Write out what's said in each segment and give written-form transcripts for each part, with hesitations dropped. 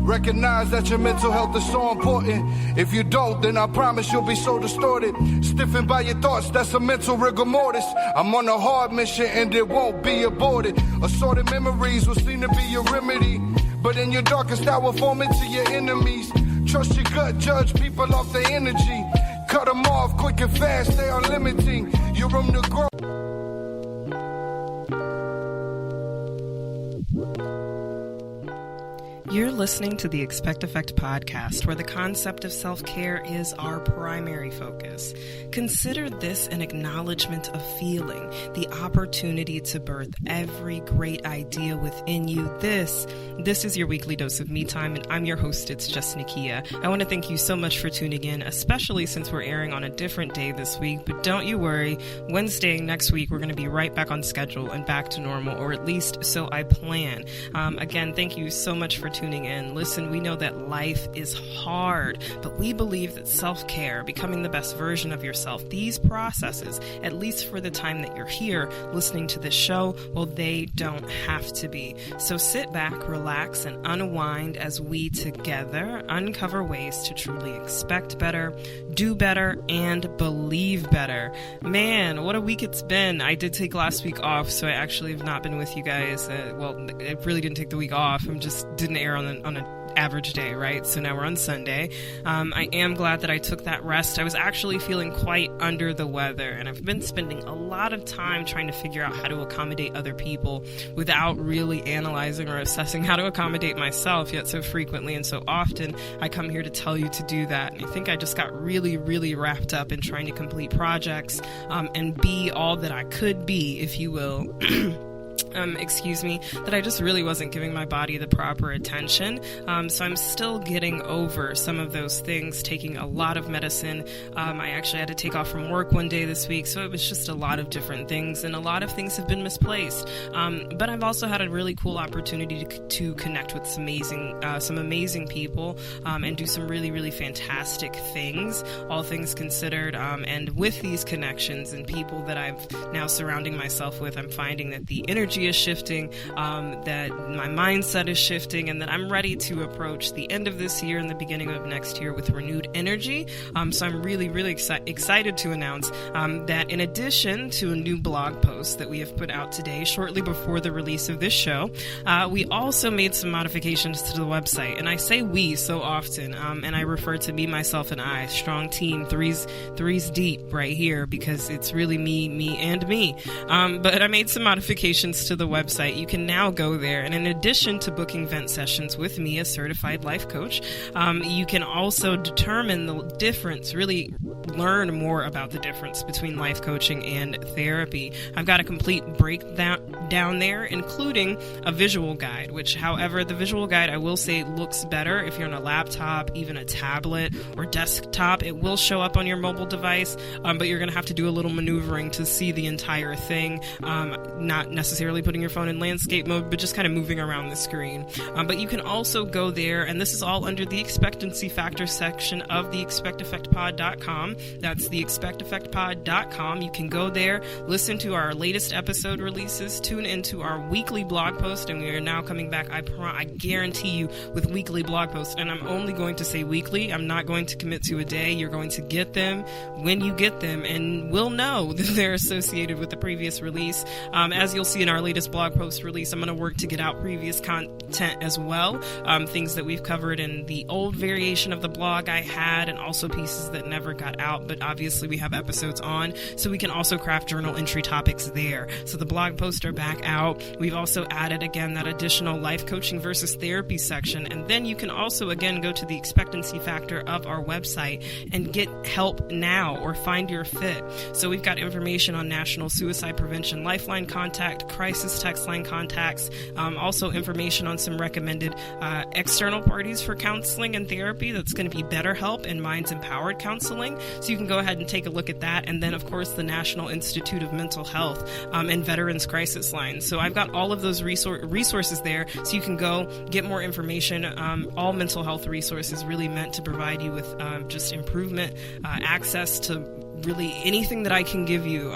Recognize that your mental health is so important. If you don't, then I promise you'll be so distorted. Stiffened by your thoughts, that's a mental rigor mortis. I'm on a hard mission and it won't be aborted. Assorted memories will seem to be your remedy, but in your darkest hour form into your enemies. Trust your gut, judge people off their energy. Cut them off quick and fast, they are limiting your room to grow. You're listening to the Expect Effect podcast, where the concept of self-care is our primary focus. Consider this an acknowledgement of feeling, the opportunity to birth every great idea within you. This is your weekly dose of me time, and I'm your host, it's just Nakia. I want to thank you so much for tuning in, especially since we're airing on a different day this week, but don't you worry, Wednesday next week, we're going to be right back on schedule and back to normal, or at least so I plan. Again, thank you so much for tuning in. Listen, we know that life is hard, but we believe that self-care, becoming the best version of yourself, these processes, at least for the time that you're here listening to this show, well, they don't have to be. So sit back, relax, and unwind as we together uncover ways to truly expect better, do better, and believe better. Man, what a week it's been. I did take last week off, so I actually have not been with you guys. I really didn't take the week off. I just didn't air on an average day, right? So now we're on Sunday. I am glad that I took that rest. I was actually feeling quite under the weather, and I've been spending a lot of time trying to figure out how to accommodate other people without really analyzing or assessing how to accommodate myself, yet so frequently and so often I come here to tell you to do that. And I think I just got really, really wrapped up in trying to complete projects and be all that I could be, if you will. That I just really wasn't giving my body the proper attention. So I'm still getting over some of those things, taking a lot of medicine. I actually had to take off from work one day this week, so it was just a lot of different things, and a lot of things have been misplaced. But I've also had a really cool opportunity to connect with some amazing people, and do some really, really fantastic things, all things considered. And with these connections and people that I've now surrounding myself with, I'm finding that the energy is shifting, that my mindset is shifting, and that I'm ready to approach the end of this year and the beginning of next year with renewed energy. So I'm really, really excited to announce that in addition to a new blog post that we have put out today, shortly before the release of this show, we also made some modifications to the website. And I say we so often, and I refer to me, myself, and I, strong team, threes deep right here, because it's really me, and me. But I made some modifications to the website. You can now go there, and in addition to booking vent sessions with me, a certified life coach, you can also determine the difference, really learn more about the difference between life coaching and therapy. I've got a complete breakdown there, including a visual guide, which, however, the visual guide, I will say, looks better if you're on a laptop, even a tablet or desktop. It will show up on your mobile device, but you're going to have to do a little maneuvering to see the entire thing, not necessarily putting your phone in landscape mode, but just kind of moving around the screen. But you can also go there, and this is all under the expectancy factor section of the expecteffectpod.com. That's the expecteffectpod.com. You can go there, listen to our latest episode releases, tune into our weekly blog post, and we are now coming back, I guarantee you, with weekly blog posts. And I'm only going to say weekly. I'm not going to commit to a day. You're going to get them when you get them, and we'll know that they're associated with the previous release. As you'll see in our latest blog post release, I'm going to work to get out previous content as well, things that we've covered in the old variation of the blog I had, and also pieces that never got out, but obviously we have episodes on, so we can also craft journal entry topics there. So the blog posts are back out. We've also added, again, that additional life coaching versus therapy section, and then you can also, again, go to the expectancy factor of our website and get help now or find your fit. So we've got information on National Suicide Prevention Lifeline contact, crisis text line contacts, also information on some recommended external parties for counseling and therapy. That's going to be BetterHelp and Minds Empowered Counseling. So you can go ahead and take a look at that. And then, of course, the National Institute of Mental Health and Veterans Crisis Line. So I've got all of those resources there, so you can go get more information. All mental health resources really meant to provide you with just improvement, access to really anything that I can give you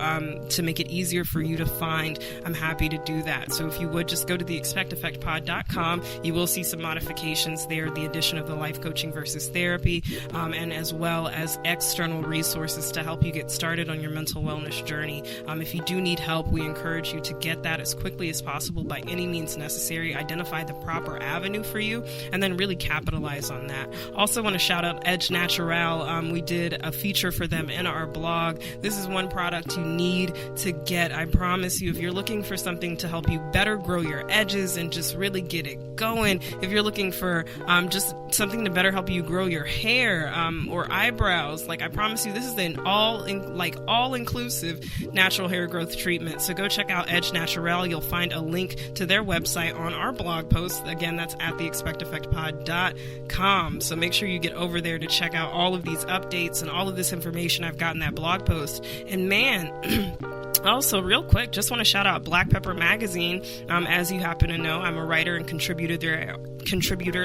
to make it easier for you to find, I'm happy to do that. So if you would just go to theexpecteffectpod.com, you will see some modifications there, the addition of the life coaching versus therapy, and as well as external resources to help you get started on your mental wellness journey. If you do need help, we encourage you to get that as quickly as possible by any means necessary, identify the proper avenue for you, and then really capitalize on that. Also want to shout out Edge Natural. We did a feature for them in our blog. This is one product you need to get. I promise you, if you're looking for something to help you better grow your edges and just really get it going, if you're looking for just something to better help you grow your hair or eyebrows, like I promise you, this is an all-inclusive natural hair growth treatment. So go check out Edge Natural. You'll find a link to their website on our blog post. Again, that's at theexpecteffectpod.com. So make sure you get over there to check out all of these updates and all of this information I've got in that blog post. And man, also, real quick, just want to shout out Black Pepper Magazine. As you happen to know, I'm a writer and contributor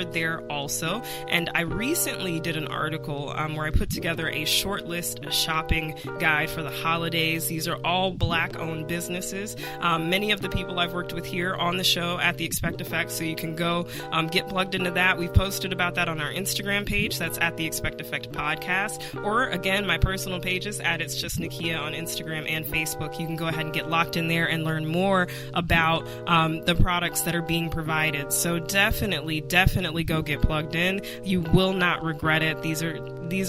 there also. And I recently did an article where I put together a short list shopping guide for the holidays. These are all Black-owned businesses. Many of the people I've worked with here on the show at The Expect Effect, so you can go get plugged into that. We've posted about that on our Instagram page. That's at The Expect Effect Podcast. Or, again, my personal pages at It's Just Nakia on Instagram and Facebook. You can go ahead and get locked in there and learn more about the products that are being provided. So definitely go get plugged in. You will not regret it. These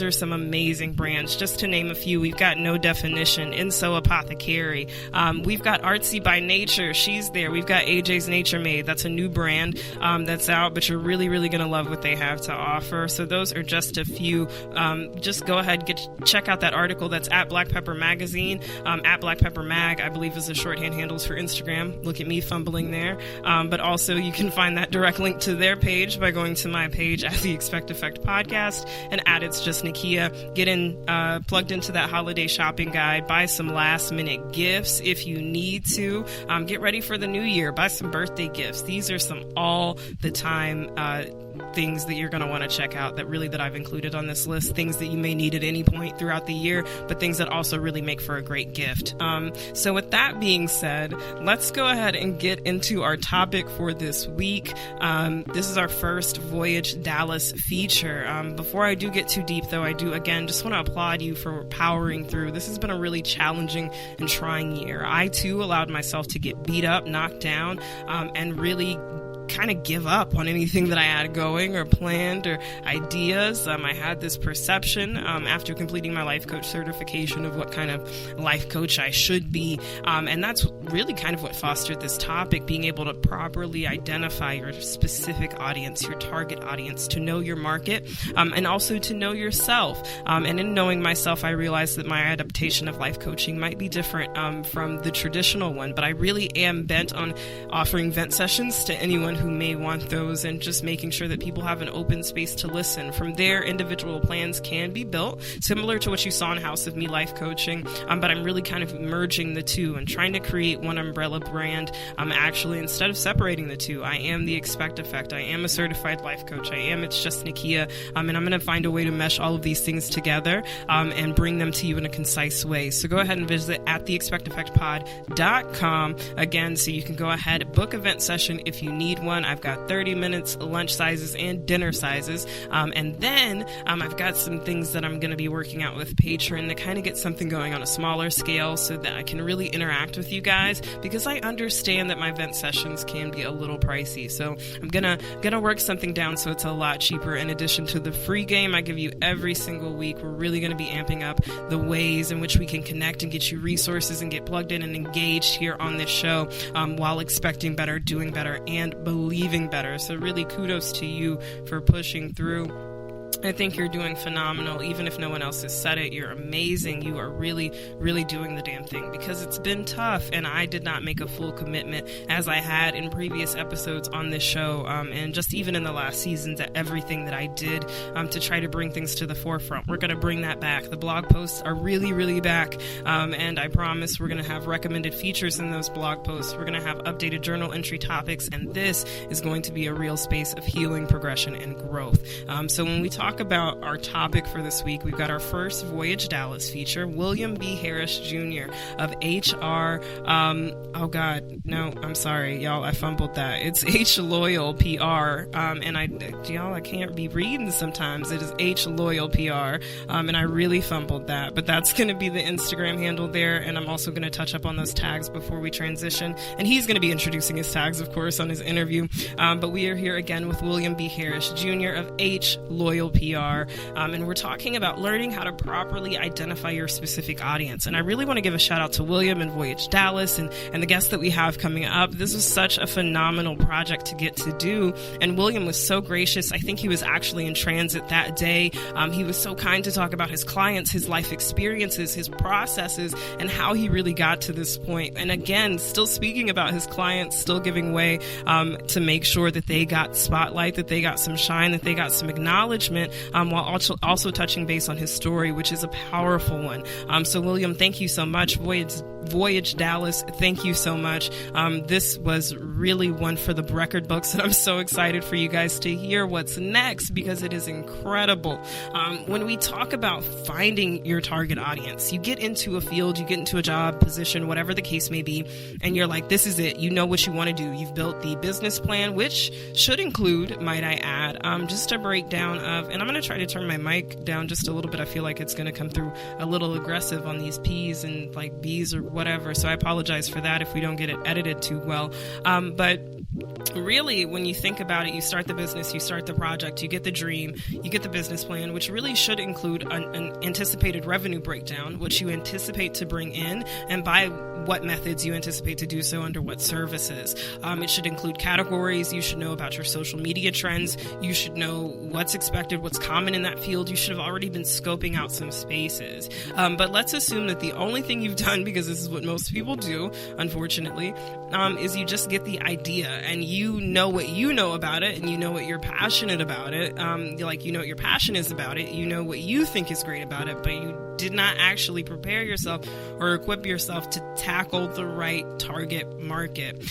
are some amazing brands. Just to name a few, we've got No Definition, Inso Apothecary. We've got Artsy by Nature. She's there. We've got AJ's Nature Made. That's a new brand that's out, but you're really going to love what they have to offer. So those are just a few. Just go ahead, check out that article that's at Black Pepper Magazine, at Black Pepper Mag, I believe is the shorthand handles for Instagram. Look at me fumbling there. But also you can find that direct link to their page by going to my page at The Expect Effect Podcast and at It's Just Nakia. Get plugged into that holiday shopping guide. Buy some last minute gifts if you need to. Get ready for the new year. Buy some birthday gifts. These are some all the time things that you're going to want to check out that I've included on this list, things that you may need at any point throughout the year, but things that also really make for a great gift. So with that being said, let's go ahead and get into our topic for this week. This is our first Voyage Dallas feature. Before I do get too deep, though, I do again just want to applaud you for powering through. This has been a really challenging and trying year. I too allowed myself to get beat up, knocked down, and really kind of give up on anything that I had going or planned or ideas. I had this perception after completing my life coach certification of what kind of life coach I should be. And that's really kind of what fostered this topic, being able to properly identify your specific audience, your target audience, to know your market, and also to know yourself. And in knowing myself, I realized that my adaptation of life coaching might be different from the traditional one, but I really am bent on offering vent sessions to anyone who may want those, and just making sure that people have an open space to listen. From there, individual plans can be built, similar to what you saw in House of Me Life Coaching, but I'm really kind of merging the two and trying to create one umbrella brand. Actually, instead of separating the two, I am The Expect Effect. I am a certified life coach. I am It's Just Nakia, and I'm going to find a way to mesh all of these things together and bring them to you in a concise way. So go ahead and visit at theexpecteffectpod.com again, so you can go ahead, book a vent session if you need one. I've got 30 minutes, lunch sizes, and dinner sizes. And then I've got some things that I'm going to be working out with Patreon to kind of get something going on a smaller scale so that I can really interact with you guys, because I understand that my vent sessions can be a little pricey. So I'm gonna work something down so it's a lot cheaper. In addition to the free game I give you every single week, we're really going to be amping up the ways in which we can connect and get you resources and get plugged in and engaged here on this show while expecting better, doing better, and believing better. So really kudos to you for pushing through. I think you're doing phenomenal. Even if no one else has said it, you're amazing. You are really doing the damn thing, because it's been tough, and I did not make a full commitment as I had in previous episodes on this show, and just even in the last seasons, at everything that I did to try to bring things to the forefront. We're going to bring that back. The blog posts are really back, and I promise we're going to have recommended features in those blog posts. We're going to have updated journal entry topics, and this is going to be a real space of healing, progression, and growth. So when we talk talk about our topic for this week, we've got our first Voyage Dallas feature, William B. Harris Jr. of HR. Oh God, no, I'm sorry, y'all. I fumbled that. It's H Loyal PR, and I can't be reading sometimes. It is H Loyal PR, and I really fumbled that. But that's going to be the Instagram handle there, and I'm also going to touch up on those tags before we transition. And he's going to be introducing his tags, of course, on his interview. But we are here again with William B. Harris Jr. of H Loyal PR, and we're talking about learning how to properly identify your specific audience. And I really want to give a shout out to William and Voyage Dallas and the guests that we have coming up. This was such a phenomenal project to get to do, and William was so gracious. I think he was actually in transit that day. He was so kind to talk about his clients, his life experiences, his processes, and how he really got to this point. And again, still speaking about his clients, still giving way to make sure that they got spotlight, that they got some shine, that they got some acknowledgement, while also touching base on his story, which is a powerful one. So William, thank you so much. Voyage Dallas, thank you so much. This was really one for the record books, and I'm so excited for you guys to hear what's next because it is incredible. When we talk about finding your target audience, you get into a field, you get into a job, position, whatever the case may be, and you're like, this is it. You know what you want to do. You've built the business plan, which should include, might I add, just a breakdown of, and I'm going to try to turn my mic down just a little bit. I feel like it's going to come through a little aggressive on these P's and like B's or whatever. So I apologize for that if we don't get it edited too well. But really, when you think about it, you start the business, you start the project, you get the dream, you get the business plan, which really should include an anticipated revenue breakdown, which you anticipate to bring in, and by what methods you anticipate to do so, under what services. It should include categories. You should know about your social media trends. You should know what's expected, what's common in that field. You should have already been scoping out some spaces. But let's assume that the only thing you've done, because this is what most people do, unfortunately, is you just get the idea and you know what you know about it, and you know what you're passionate about it. You know what your passion is about it. You know what you think is great about it, but you did not actually prepare yourself or equip yourself to tackle the right target market.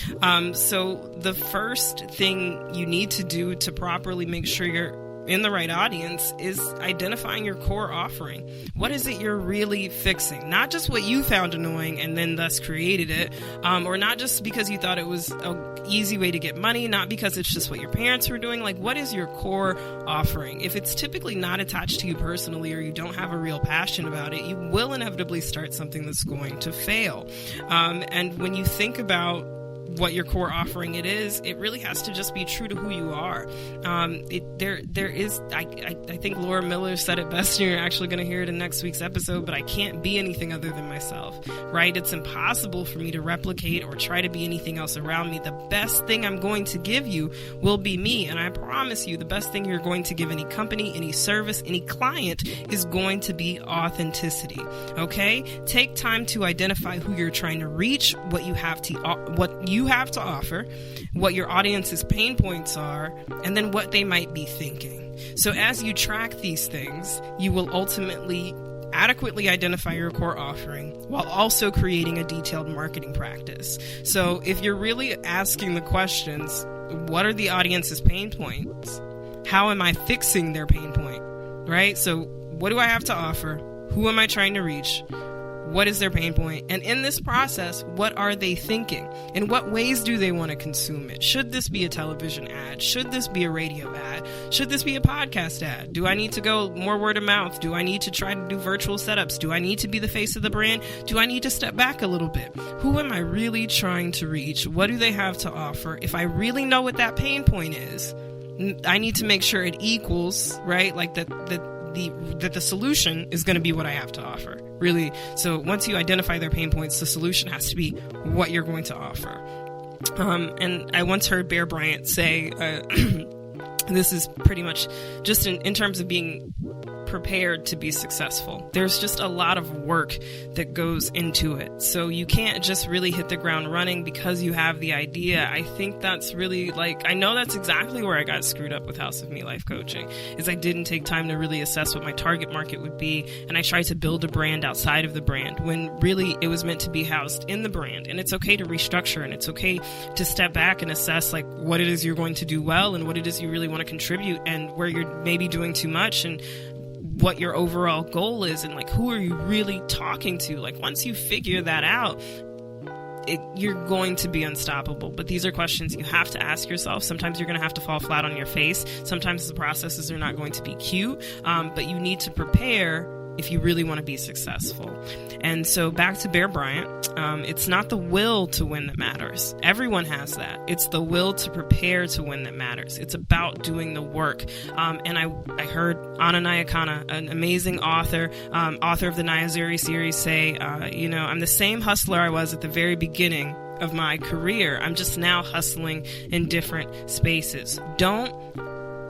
So the first thing you need to do to properly make sure you're in the right audience is identifying your core offering. What is it you're really fixing? Not just what you found annoying and then thus created it, or not just because you thought it was an easy way to get money, not because it's just what your parents were doing. Like, what is your core offering? If it's typically not attached to you personally, or you don't have a real passion about it, you will inevitably start something that's going to fail. And when you think about what your core offering it is, it really has to just be true to who you are. I think Laura Miller said it best, and you're actually going to hear it in next week's episode, but I can't be anything other than myself, right? It's impossible for me to replicate or try to be anything else around me. The best thing I'm going to give you will be me, and I promise you the best thing you're going to give any company, any service, any client is going to be authenticity, okay? Take time to identify who you're trying to reach, what you have to offer, what your audience's pain points are, and then what they might be thinking. So as you track these things, you will ultimately adequately identify your core offering while also creating a detailed marketing practice. So if you're really asking the questions, what are the audience's pain points? How am I fixing their pain point? Right? So what do I have to offer? Who am I trying to reach? What is their pain point? And in this process, what are they thinking? In what ways do they want to consume it? Should this be a television ad? Should this be a radio ad? Should this be a podcast ad? Do I need to go more word of mouth? Do I need to try to do virtual setups? Do I need to be the face of the brand? Do I need to step back a little bit? Who am I really trying to reach? What do they have to offer? If I really know what that pain point is, I need to make sure it equals, right? Like that the solution is going to be what I have to offer, really. So once you identify their pain points, the solution has to be what you're going to offer. And I once heard Bear Bryant say, this is pretty much just in terms of being prepared to be successful. There's just a lot of work that goes into it. So you can't just really hit the ground running because you have the idea. I think that's really I know that's exactly where I got screwed up with House of Me Life Coaching, is I didn't take time to really assess what my target market would be. And I tried to build a brand outside of the brand when really it was meant to be housed in the brand. And it's okay to restructure, and it's okay to step back and assess what it is you're going to do well and what it is you really want to contribute, and where you're maybe doing too much, and what your overall goal is, and who are you really talking to. Once you figure that out, you're going to be unstoppable. But these are questions you have to ask yourself. Sometimes you're going to have to fall flat on your face. Sometimes the processes are not going to be cute, but you need to prepare if you really want to be successful. And so back to Bear Bryant, it's not the will to win that matters. Everyone has that. It's the will to prepare to win that matters. It's about doing the work. And I heard Anna Nyakana, an amazing author of the Nyazuri series, say, I'm the same hustler I was at the very beginning of my career. I'm just now hustling in different spaces. Don't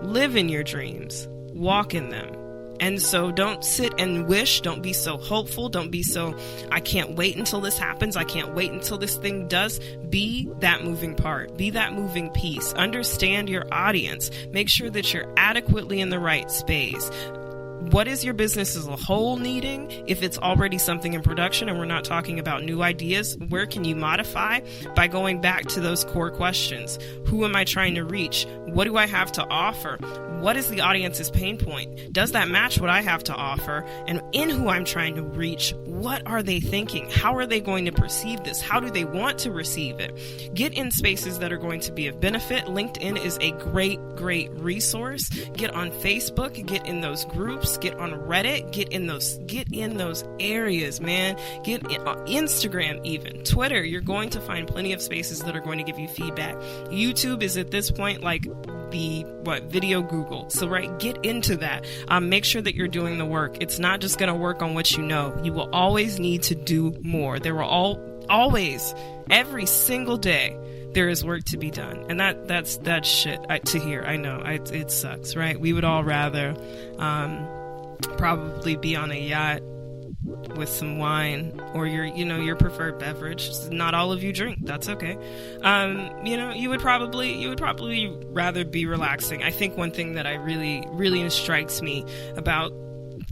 live in your dreams. Walk in them. And so don't sit and wish. Don't be so hopeful. Don't be so, I can't wait until this happens. I can't wait until this thing does. Be that moving part. Be that moving piece. Understand your audience. Make sure that you're adequately in the right space. What is your business as a whole needing? If it's already something in production and we're not talking about new ideas, where can you modify? By going back to those core questions. Who am I trying to reach? What do I have to offer? What is the audience's pain point? Does that match what I have to offer? And in who I'm trying to reach, what are they thinking? How are they going to perceive this? How do they want to receive it? Get in spaces that are going to be of benefit. LinkedIn is a great, great resource. Get on Facebook, get in those groups, get on Reddit, get in those areas, man. Get in, Instagram, even Twitter. You're going to find plenty of spaces that are going to give you feedback. YouTube is at this point the video Google. So get into that. Make sure that you're doing the work. It's not just going to work on what you know. You will always need to do more. There will always, every single day, there is work to be done. And that's shit to hear. I know it sucks, right? We would all rather probably be on a yacht with some wine or your preferred beverage. Not all of you drink. That's okay. You would probably rather be relaxing. I think one thing that really strikes me about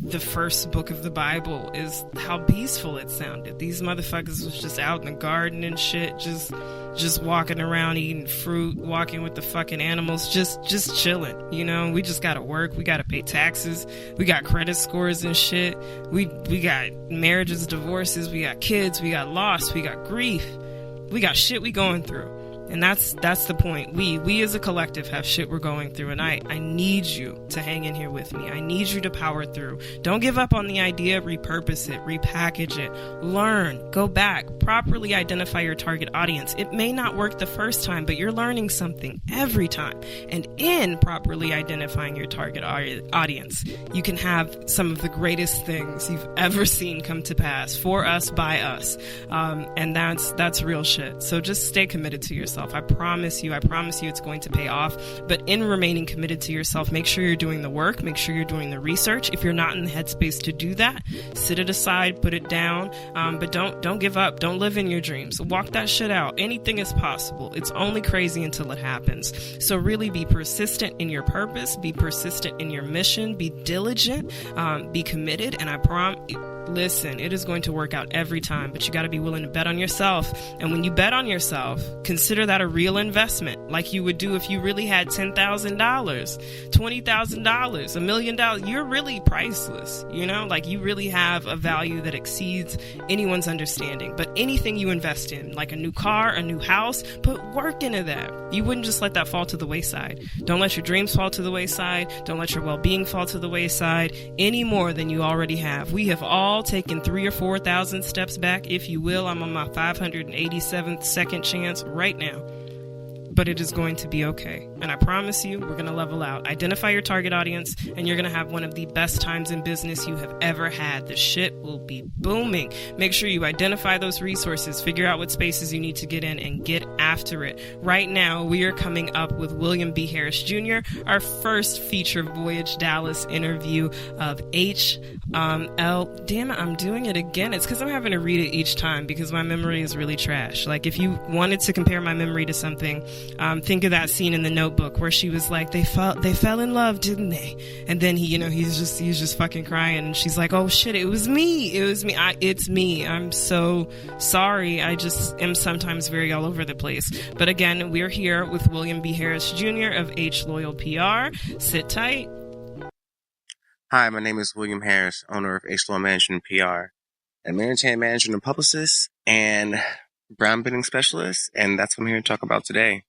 the first book of the Bible is how peaceful it sounded. These motherfuckers was just out in the garden and shit, just walking around eating fruit, walking with the fucking animals, just chilling. We just gotta work, we gotta pay taxes, we got credit scores and shit, we got marriages, divorces, we got kids, we got loss, we got grief, we got shit we going through. And that's the point. We as a collective have shit we're going through, and I need you to hang in here with me. I need you to power through. Don't give up on the idea. Repurpose it, repackage it, learn, go back, properly identify your target audience. It may not work the first time, but you're learning something every time. And in properly identifying your target audience, you can have some of the greatest things you've ever seen come to pass for us, by us. And that's real shit. So just stay committed to yourself. I promise you it's going to pay off. But in remaining committed to yourself, make sure you're doing the work, make sure you're doing the research. If you're not in the headspace to do that, sit it aside, put it down. But don't give up. Don't live in your dreams. Walk that shit out. Anything is possible. It's only crazy until it happens. So really be persistent in your purpose, be persistent in your mission, be diligent, be committed, and I promise. Listen, it is going to work out every time, but you got to be willing to bet on yourself. And when you bet on yourself, consider that a real investment, like you would do if you really had $10,000, $20,000, $1 million. You're really priceless, you really have a value that exceeds anyone's understanding. But anything you invest in, like a new car, a new house, put work into that. You wouldn't just let that fall to the wayside. Don't let your dreams fall to the wayside. Don't let your well-being fall to the wayside any more than you already have. We have all taken 3,000 or 4,000 steps back, if you will. I'm on my 587th second chance right now. but it is going to be okay. And I promise you, we're going to level out. Identify your target audience, and you're going to have one of the best times in business you have ever had. The shit will be booming. Make sure you identify those resources, figure out what spaces you need to get in, and get after it. Right now, we are coming up with William B. Harris Jr., our first feature Voyage Dallas interview of H.L. Damn it, I'm doing it again. It's because I'm having to read it each time because my memory is really trash. Like, if you wanted to compare my memory to something, think of that scene in The Notebook where she was like, they fell in love, didn't they? And then he's just fucking crying, and she's like, oh shit, it was me. It's me. I'm so sorry. I just am sometimes very all over the place. But again, we're here with William B. Harris Jr. of H Loyal PR. Sit tight. Hi, my name is William Harris, owner of H Loyal Management PR. I'm an entertainment manager and publicist and brand bidding specialist, and that's what I'm here to talk about today.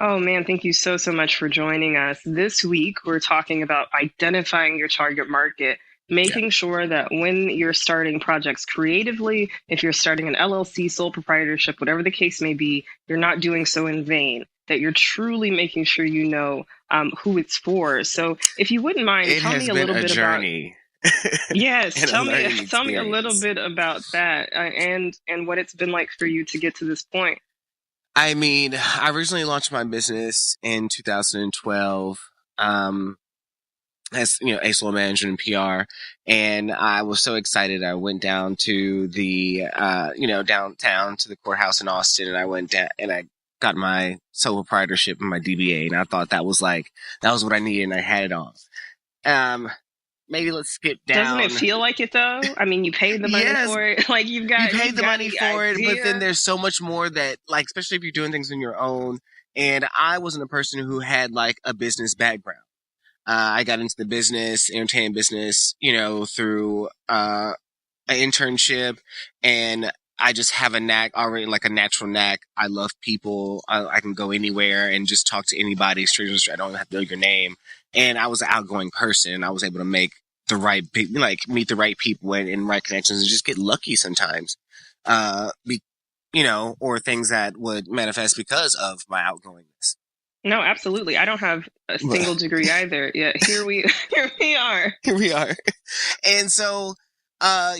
Oh man, thank you so much for joining us. This week, we're talking about identifying your target market, making sure that when you're starting projects creatively, if you're starting an LLC, sole proprietorship, whatever the case may be, you're not doing so in vain, that you're truly making sure you know who it's for. So if you wouldn't mind, tell me a little bit about... Yes, tell me a little bit about that and what it's been like for you to get to this point. I mean, I originally launched my business in 2012, as H Loyal Management and PR, and I was so excited. I went down to the downtown to the courthouse in Austin, and I went down and I got my sole proprietorship and my DBA, and I thought that was what I needed, and I had it all. Maybe let's skip down. Doesn't it feel like it though? I mean, you paid the money for it. Like you paid the money for it, but then there's so much more that, like, especially if you're doing things on your own. And I wasn't a person who had like a business background. I got into the entertainment business, through an internship, and I just have a knack already, like a natural knack. I love people. I can go anywhere and just talk to anybody, strangers. I don't have to know your name. And I was an outgoing person. I was able to make the right people, like meet the right people and right connections, and just get lucky sometimes, or things that would manifest because of my outgoingness. No, absolutely. I don't have a single degree either. Yeah, here we are. Here we are. And so, after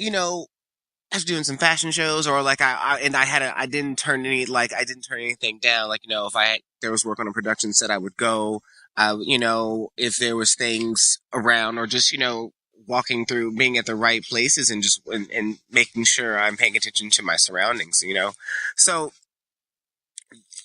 doing some fashion shows, or like I didn't turn anything down. Like, if there was work on a production set, I would go. If there was things around, or just, walking through, being at the right places, and just and making sure I'm paying attention to my surroundings, So,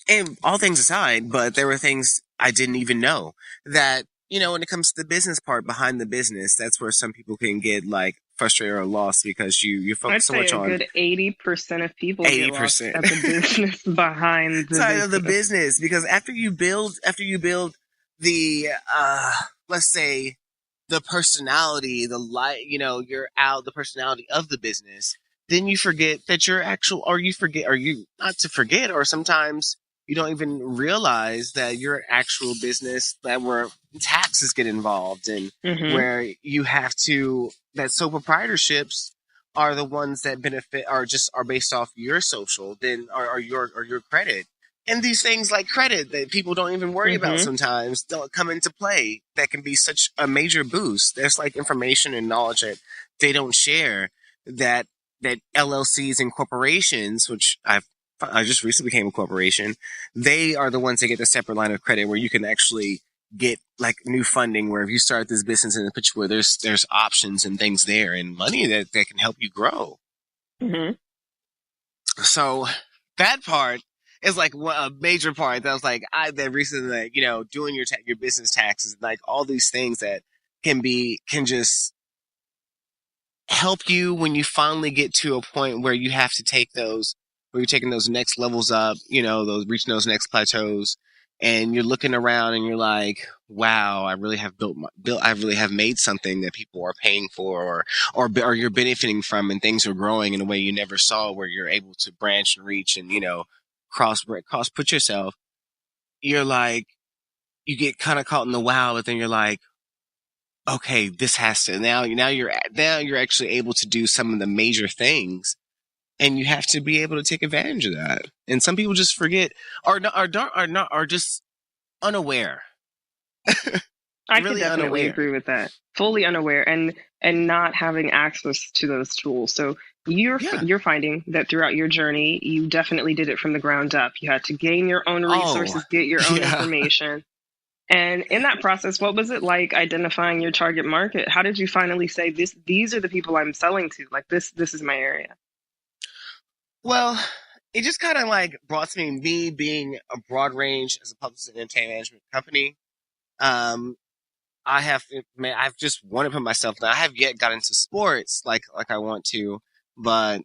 and all things aside, but there were things I didn't even know that, when it comes to the business part behind the business, that's where some people can get like frustrated or lost because you focus so much on. I'd say a good 80% of people get lost at the business behind the side of the business, because after you build the let's say the personality, the personality of the business, then you forget that or sometimes you don't even realize that you're an actual business, that where taxes get involved, and where you have to, that sole proprietorships are the ones that benefit, are based off your social, then or your credit. And these things like credit that people don't even worry about sometimes don't come into play. That can be such a major boost. There's like information and knowledge that they don't share, that LLCs and corporations, which I just recently became a corporation, they are the ones that get the separate line of credit where you can actually get like new funding, where if you start this business in the picture where there's options and things there and money that can help you grow. So that part is like a major part that was like, that recently, doing your business taxes, like all these things that can just help you when you finally get to a point where you have to take those, where you're taking those next levels up, reaching those next plateaus, and you're looking around and you're like, wow, I really have made something that people are paying for, or you're benefiting from, and things are growing in a way you never saw, where you're able to branch and reach and, put yourself. You're like, you get kind of caught in the wow, but then you're like, okay, this has to, now you're actually able to do some of the major things And you have to be able to take advantage of that. And some people just forget, are just unaware. I Really could definitely unaware. agree with that. Fully unaware and not having access to those tools. So you're finding that throughout your journey, you definitely did it from the ground up. You had to gain your own resources, get your own information. And in that process, what was it like identifying your target market? How did you finally say these are the people I'm selling to? Like this is my area. Well, it just kind of like brought to me being a broad range as a publicist and entertainment management company. I've just wanted to put myself. Now I have yet got into sports like I want to, but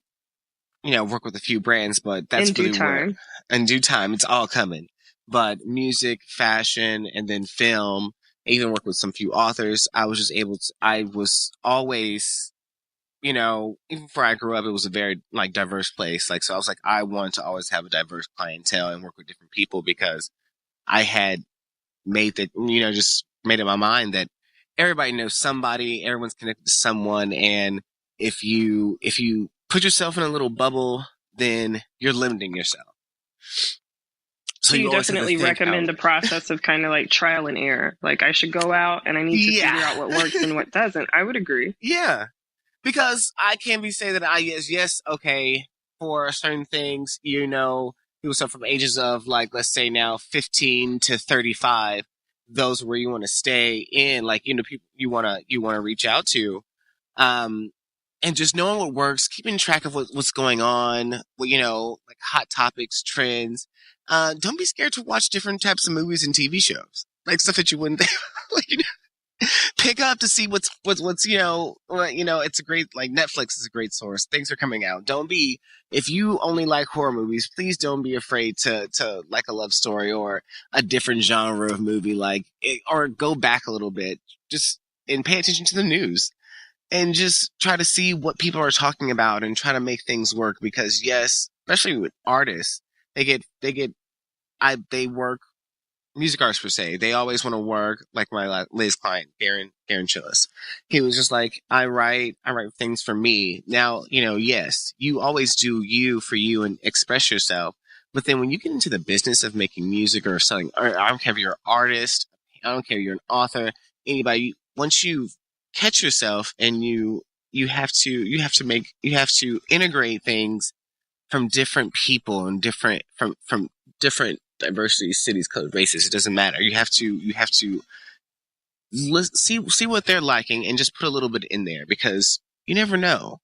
work with a few brands. But that's in due time. In due time, it's all coming. But music, fashion, and then film. I even work with some few authors. I was always, even before I grew up, it was a very like diverse place. Like, so I was like, I want to always have a diverse clientele and work with different people because I had just made up my mind that everybody knows somebody, everyone's connected to someone. And if you put yourself in a little bubble, then you're limiting yourself. So you definitely recommend a process of kind of like trial and error. Like I should go out and I need to figure out what works and what doesn't. I would agree. Yeah. Because I can't say that yes, okay, for certain things, people start from ages of like, let's say now 15 to 35, those are where you want to stay in, like, people you want to reach out to. And just knowing what works, keeping track of what's going on, like hot topics, trends. Don't be scared to watch different types of movies and TV shows, like stuff that you wouldn't think, pick up to see what's it's a great, like Netflix is a great source. Things are coming out. If you only like horror movies, please don't be afraid to like a love story or a different genre of movie, or go back a little bit, and pay attention to the news and just try to see what people are talking about and try to make things work. Because yes, especially with artists, they work. Music artists per se, they always want to work like my latest client, Garen Chillis. He was just like, I write things for me. Now, yes, you always do you for you and express yourself. But then when you get into the business of making music or selling, or I don't care if you're an artist, I don't care if you're an author, anybody, once you catch yourself and you have to integrate things from different people and from different diversity, cities, colors, races. It doesn't matter. You have to see what they're liking and just put a little bit in there because you never know.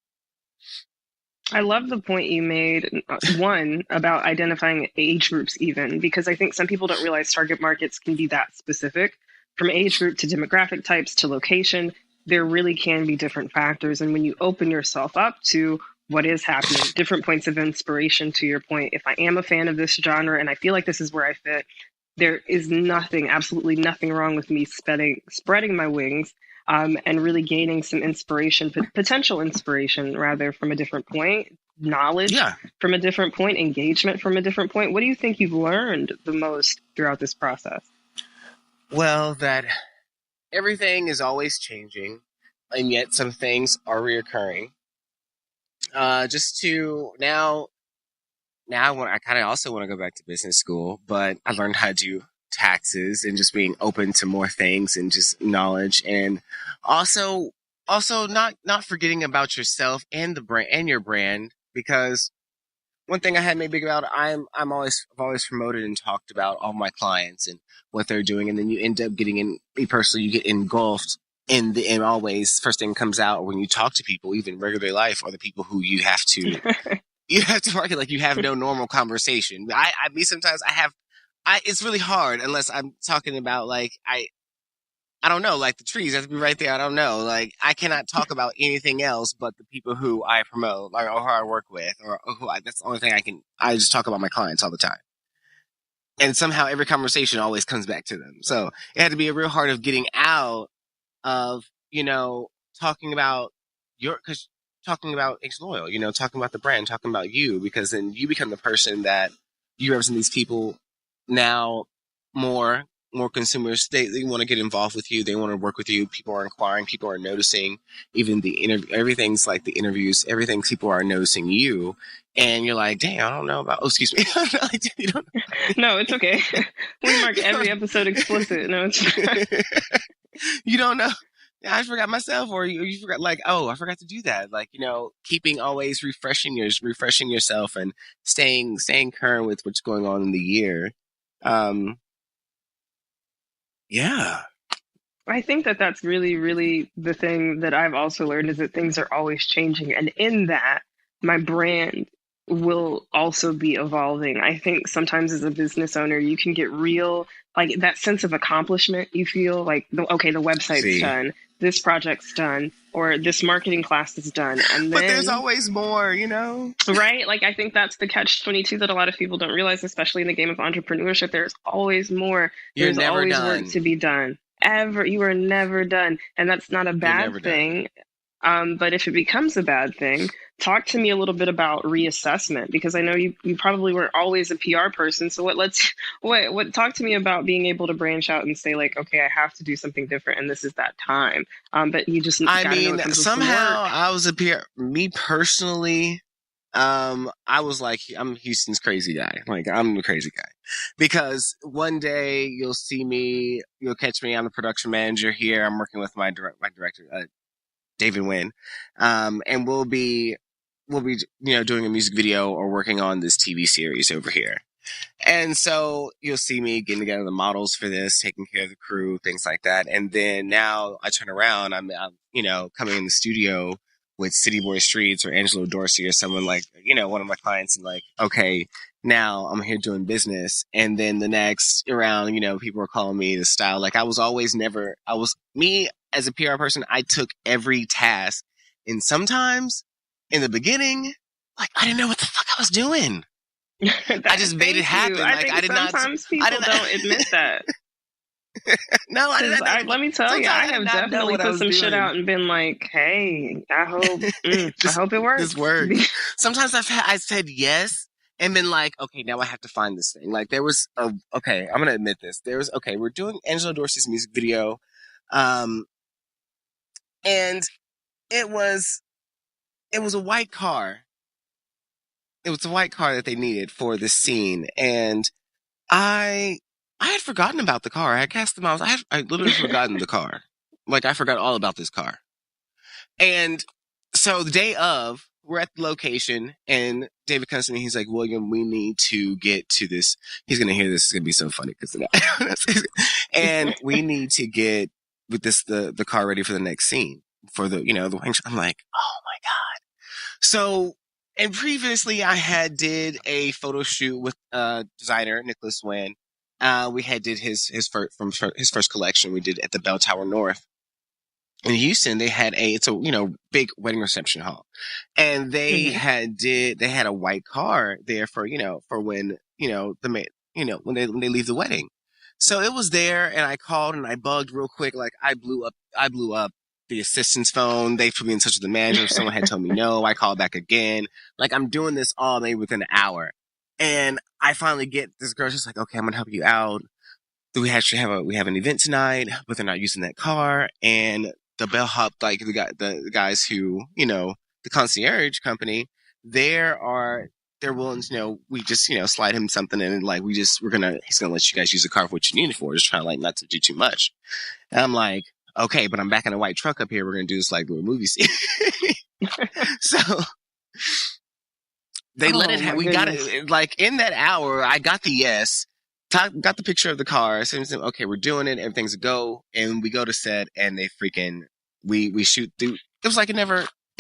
I love the point you made, one, about identifying age groups even, because I think some people don't realize target markets can be that specific. From age group to demographic types to location, there really can be different factors. And when you open yourself up to what is happening, different points of inspiration, to your point, if I am a fan of this genre and I feel like this is where I fit, there is absolutely nothing wrong with me spreading my wings and really gaining some inspiration, potential inspiration rather, from a different point, knowledge from a different point, engagement from a different point. What do you think you've learned the most throughout this process? Well, that everything is always changing, and yet some things are reoccurring. Just to now I kind of also want to go back to business school, but I learned how to do taxes and just being open to more things and just knowledge, and also not forgetting about yourself and the brand and your brand. Because one thing I had made big about, I've always promoted and talked about all my clients and what they're doing, and then you end up getting me personally, you get engulfed. And always, first thing comes out when you talk to people, even regular life, are the people who you have to market like you have no normal conversation. Sometimes it's really hard unless I'm talking about like, I don't know, like the trees have to be right there. I don't know. Like I cannot talk about anything else but the people who I promote or who I work with that's the only thing I just talk about my clients all the time. And somehow every conversation always comes back to them. So it had to be a real hard of getting out of, talking about X Loyal, talking about the brand, talking about you, because then you become the person that you represent these people now more more consumers, they want to get involved with you. They want to work with you. People are inquiring. People are noticing. Even the interview, everything's like the interviews. Everything, people are noticing you, and you're like, dang, I don't know about. Oh, excuse me. You don't. No, it's okay. We mark every episode explicit. No, it's You don't know. I forgot myself, or you forgot, like, oh, I forgot to do that. Like, keeping always refreshing yourself and staying current with what's going on in the year. Yeah. I think that that's really, really the thing that I've also learned is that things are always changing. And in that, my brand will also be evolving. I think sometimes as a business owner, you can get real, like that sense of accomplishment. You feel like, okay, the website's done, this project's done, or this marketing class is done. And then, but there's always more, Right? Like, I think that's the catch-22 that a lot of people don't realize, especially in the game of entrepreneurship. There's always more. There's always done. Work to be done. You are never done. And that's not a bad thing. But if it becomes a bad thing, talk to me a little bit about reassessment, because I know you probably weren't always a PR person. So talk to me about being able to branch out and say, like, okay, I have to do something different, and this is that time. But you just somehow I was a PR. Me personally, I was like, I'm Houston's crazy guy. Like, I'm the crazy guy. Because one day you'll catch me. I'm the production manager here. I'm working with my director, David Wynn. And we'll be, doing a music video or working on this TV series over here. And so you'll see me getting together the models for this, taking care of the crew, things like that. And then now I turn around, I'm coming in the studio with City Boy Streets or Angelo Dorsey or someone like, one of my clients, and like, okay, now I'm here doing business. And then the next round, people are calling me the style. Like, me as a PR person, I took every task. And sometimes in the beginning, like, I didn't know what the fuck I was doing. I just made it happen. I did not. Sometimes people don't admit that. No, I didn't. Let me tell you, I have definitely put some shit out and been like, "Hey, I hope it works." This works. Sometimes I said yes and been like, "Okay, now I have to find this thing." Like, there was okay, I'm gonna admit this. We're doing Angelo Dorsey's music video, and it was a white car. It was a white car that they needed for this scene, and I had forgotten about the car. I had cast them out. I literally forgotten the car. Like, I forgot all about this car. And so the day of, we're at the location, and David comes to me. He's like, William, we need to get to this. He's going to hear this. It's going to be so funny. And we need to get with the car ready for the next scene for the wing. I'm like, oh my God. So, and previously I had did a photo shoot with designer Nicholas Wynn. We had did his first collection we did at the Bell Tower North in Houston. They had it's a big wedding reception hall, and they had a white car there for when when they leave the wedding. So it was there, and I called and I bugged real quick. Like, I blew up the assistant's phone. They put me in touch with the manager. Someone had told me no. I called back again. Like, I'm doing this all maybe within an hour. And I finally get this girl. She's like, okay, I'm going to help you out. We actually have an event tonight, but they're not using that car. And the bellhop, like the guys who, the concierge company, they're willing to, we just, slide him something and like, he's going to let you guys use the car for what you need it for. Just trying to like not to do too much. And I'm like, okay, but I'm back in a white truck up here. We're going to do this like little movie scene. So they let it we got it like in that hour. I got the yes, got the picture of the car. So okay, we're doing it. Everything's a go. And we go to set and they we shoot through. It was like it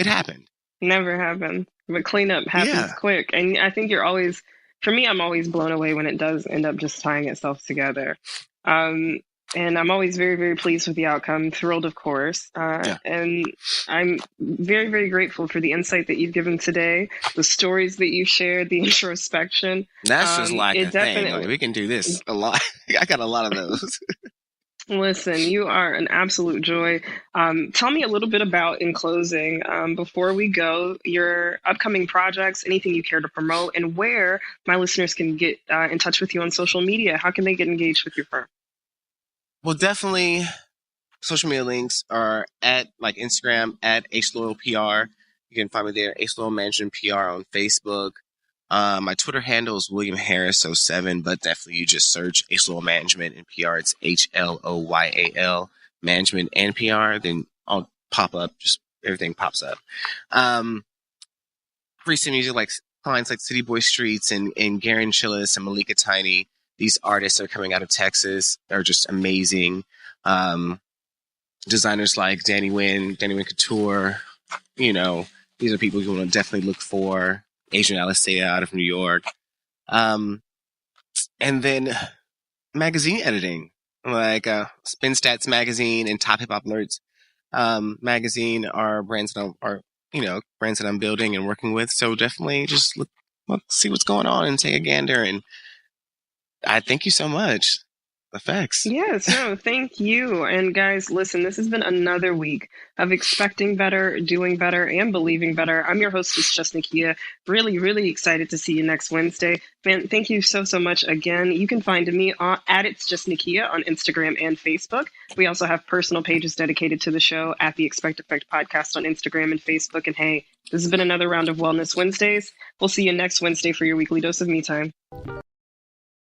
happened. Never happened. But cleanup happens quick. And I think I'm always blown away when it does end up just tying itself together. And I'm always very, very pleased with the outcome. Thrilled, of course. And I'm very, very grateful for the insight that you've given today, the stories that you've shared, the introspection. That's just like a thing. Like, we can do this a lot. I got a lot of those. Listen, you are an absolute joy. Tell me a little bit about, in closing, before we go, your upcoming projects, anything you care to promote, and where my listeners can get in touch with you on social media. How can they get engaged with your firm? Well, definitely social media links are at like Instagram at AceLoyalPR. You can find me there, Ace Loyal Management PR on Facebook. My Twitter handle is William Harris07, but definitely you just search Ace Loyal Management and PR. It's HLOYAL Management and PR. Then I'll pop up. Just everything pops up. Recent music like clients like City Boy Streets and Garen Chillis and Malika Tiny. These artists are coming out of Texas. They're just amazing. Designers like Danny Wynn Couture. You know, these are people you want to definitely look for. Adrian Alisea out of New York. And then magazine editing, like Spin Stats Magazine and Top Hip Hop Alerts Magazine are brands that I'm building and working with. So definitely just look, see what's going on and take a gander. And I thank you so much. Effects. Yes, no, thank you. And guys, listen, this has been another week of expecting better, doing better, and believing better. I'm your hostess, Just Nakia. Really, really excited to see you next Wednesday. Thank you so much again. You can find me at It's Just Nakia on Instagram and Facebook. We also have personal pages dedicated to the show at the Expect Effect Podcast on Instagram and Facebook. And hey, this has been another round of Wellness Wednesdays. We'll see you next Wednesday for your weekly dose of me time.